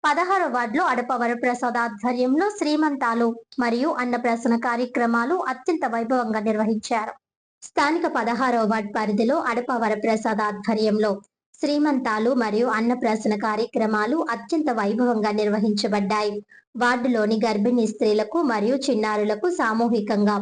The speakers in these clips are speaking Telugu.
16వ వార్డులో అడప వరప్రసాద్ ఆధ్వర్యంలో శ్రీమంతాలు మరియు అన్నప్రాసన కార్యక్రమాలు అత్యంత వైభవంగా నిర్వహించారు. స్థానిక 16వ వార్డు పరిధిలో అడప వరప్రసాద్ ఆధ్వర్యంలో శ్రీమంతాలు మరియు అన్నప్రాసన కార్యక్రమాలు అత్యంత వైభవంగా నిర్వహించబడ్డాయి. వార్డులోని గర్భిణీ స్త్రీలకు మరియు చిన్నారులకు సామూహికంగా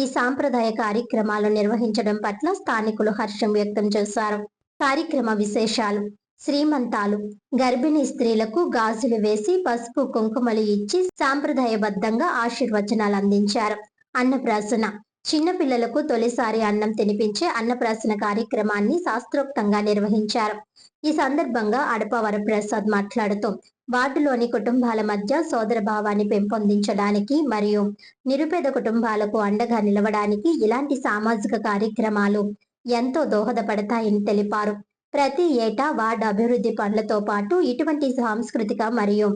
ఈ సాంప్రదాయ కార్యక్రమాలు నిర్వహించడం పట్ల స్థానికులు హర్షం వ్యక్తం చేశారు. కార్యక్రమ విశేషాలు: శ్రీమంతాలు గర్భిణీ స్త్రీలకు గాజులు వేసి పసుపు కుంకుమలు ఇచ్చి సాంప్రదాయబద్ధంగా ఆశీర్వచనాలు అందించారు. అన్నప్రాసన చిన్నపిల్లలకు తొలిసారి అన్నం తినిపించే అన్నప్రాసన కార్యక్రమాన్ని శాస్త్రోక్తంగా నిర్వహించారు. ఈ సందర్భంగా అడప వరప్రసాద్ మాట్లాడుతూ వార్డులోని కుటుంబాల మధ్య సోదర భావాన్ని పెంపొందించడానికి మరియు నిరుపేద కుటుంబాలకు అండగా నిలవడానికి ఇలాంటి సామాజిక కార్యక్రమాలు ఎంతో దోహదపడతాయని తెలిపారు. ప్రతి ఏటా వార్డు అభివృద్ధి పనులతో పాటు ఇటువంటి సాంస్కృతిక మరియు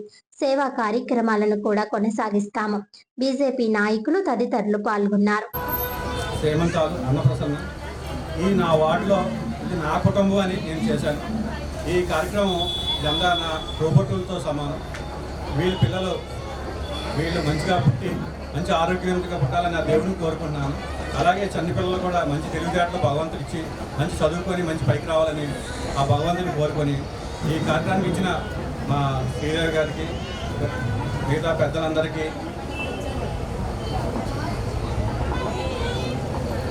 సేవా కార్యక్రమాలను కూడా కొనసాగిస్తాము. బీజేపీ నాయకులు తదితరులు పాల్గొన్నారు. ఈ నా వార్డులో ఇది నా కుటుంబం అని నేను చేశాను. ఈ కార్యక్రమం ఇదంతా నా రోబోటులతో సమానం. వీళ్ళు మంచిగా పుట్టి మంచి ఆరోగ్యవంతంగా పుట్టాలని నా దేవుడిని కోరుకుంటున్నాను. అలాగే చిన్నపిల్లలు కూడా మంచి తెలివితేటలు భగవంతుడు ఇచ్చి మంచి చదువుకొని మంచి పైకి రావాలని ఆ భగవంతుని కోరుకొని ఈ కార్యక్రమానికి ఇచ్చిన మా శ్రీదేవి గారికి, మిగతా పెద్దలందరికీ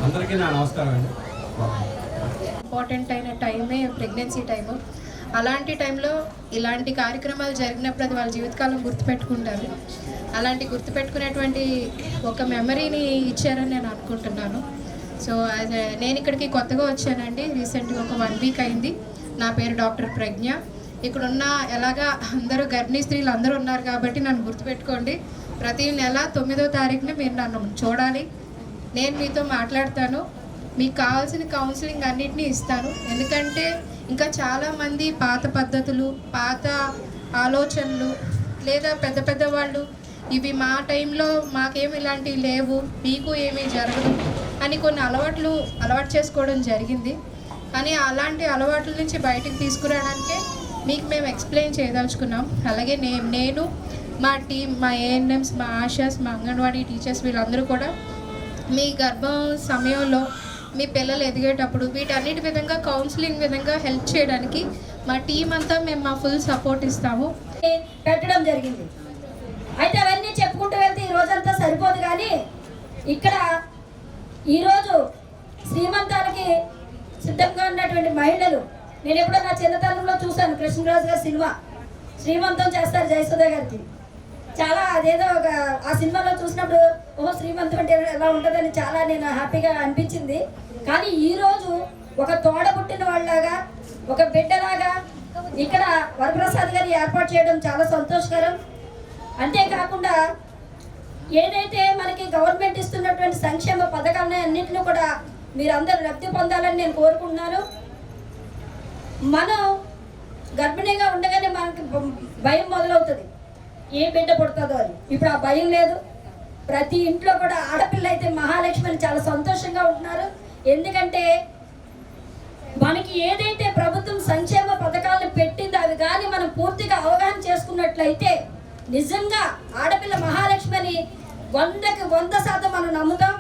అందరికీ నా నమస్కారం అండి. ఇంపార్టెంట్ అయిన టైమే ప్రెగ్నెన్సీ టైము. అలాంటి టైంలో ఇలాంటి కార్యక్రమాలు జరిగినప్పుడు అది వాళ్ళ జీవితకాలం గుర్తుపెట్టుకుంటారు. అలాంటి గుర్తుపెట్టుకునేటువంటి ఒక మెమరీని ఇచ్చారని నేను అనుకుంటున్నాను. సో నేను ఇక్కడికి కొత్తగా వచ్చానండి. రీసెంట్గా ఒక 1 వీక్ అయింది. నా పేరు డాక్టర్ ప్రజ్ఞ. ఇక్కడున్న ఎలాగా అందరూ గర్భిణీ స్త్రీలు అందరూ ఉన్నారు కాబట్టి నన్ను గుర్తుపెట్టుకోండి. ప్రతి నెల 9వ తారీఖున మీరు నన్ను చూడాలి. నేను మీతో మాట్లాడతాను. మీకు కావాల్సిన కౌన్సిలింగ్ అన్నిటినీ ఇస్తాను. ఎందుకంటే ఇంకా చాలామంది పాత పద్ధతులు, పాత ఆలోచనలు, లేదా పెద్ద పెద్ద వాళ్ళు ఇవి మా టైంలో మాకేమి ఇలాంటివి లేవు, మీకు ఏమీ జరగదు అని కొన్ని అలవాటు చేసుకోవడం జరిగింది. కానీ అలాంటి అలవాట్ల నుంచి బయటకు తీసుకురావడానికే మీకు మేము ఎక్స్ప్లెయిన్ చేయదలుచుకున్నాం. అలాగే నేను మా టీం, మా ఏఎన్ఎంస్, మా ఆశాస్, మా అంగన్వాడీ టీచర్స్ వీళ్ళందరూ కూడా మీ గర్భం సమయంలో మీ పిల్లలు ఎదిగేటప్పుడు వీటన్నిటి విధంగా కౌన్సిలింగ్ విధంగా హెల్ప్ చేయడానికి మా టీం అంతా మేము మా ఫుల్ సపోర్ట్ ఇస్తాము. పెట్టడం జరిగింది. అయితే అవన్నీ చెప్పుకుంటూ వెళ్తే ఈ రోజంతా సరిపోదు. కానీ ఇక్కడ ఈరోజు శ్రీమంతాలకి సిద్ధంగా ఉన్నటువంటి మహిళలు నేను ఎప్పుడో నా చిన్నతనంలో చూశాను. కృష్ణరాజు గారి సినిమా శ్రీమంతం చేస్తారు జయసుధ గారికి. చాలా అదేదో ఒక ఆ సినిమాలో చూసినప్పుడు ఓహో శ్రీమంతం అంటే ఎలా ఉంటుందని చాలా నేను హ్యాపీగా అనిపించింది. కానీ ఈరోజు ఒక తోడబుట్టిన వాళ్ళలాగా, ఒక బిడ్డలాగా ఇక్కడ వరప్రసాద్ గారిని ఏర్పాటు చేయడం చాలా సంతోషకరం. అంతేకాకుండా ఏదైతే మనకి గవర్నమెంట్ ఇస్తున్నటువంటి సంక్షేమ పథకాలని అన్నింటినీ కూడా మీరందరూ లబ్ధి పొందాలని నేను కోరుకుంటున్నాను. మనం గర్భిణీగా ఉండగానే మనకి భయం మొదలవుతుంది, ఏ బిడ్డ పుడుతుందో అని. ఇప్పుడు ఆ భయం లేదు. ప్రతి ఇంట్లో కూడా ఆడపిల్ల అయితే మహాలక్ష్మి అని చాలా సంతోషంగా ఉంటున్నారు. ఎందుకంటే మనకి ఏదైతే ప్రభుత్వం సంక్షేమ పథకాలను పెట్టిందో అవి కానీ మనం పూర్తిగా అవగాహన చేసుకున్నట్లయితే నిజంగా ఆడపిల్ల మహాలక్ష్మి అని 100% మనం నమ్ముతాం.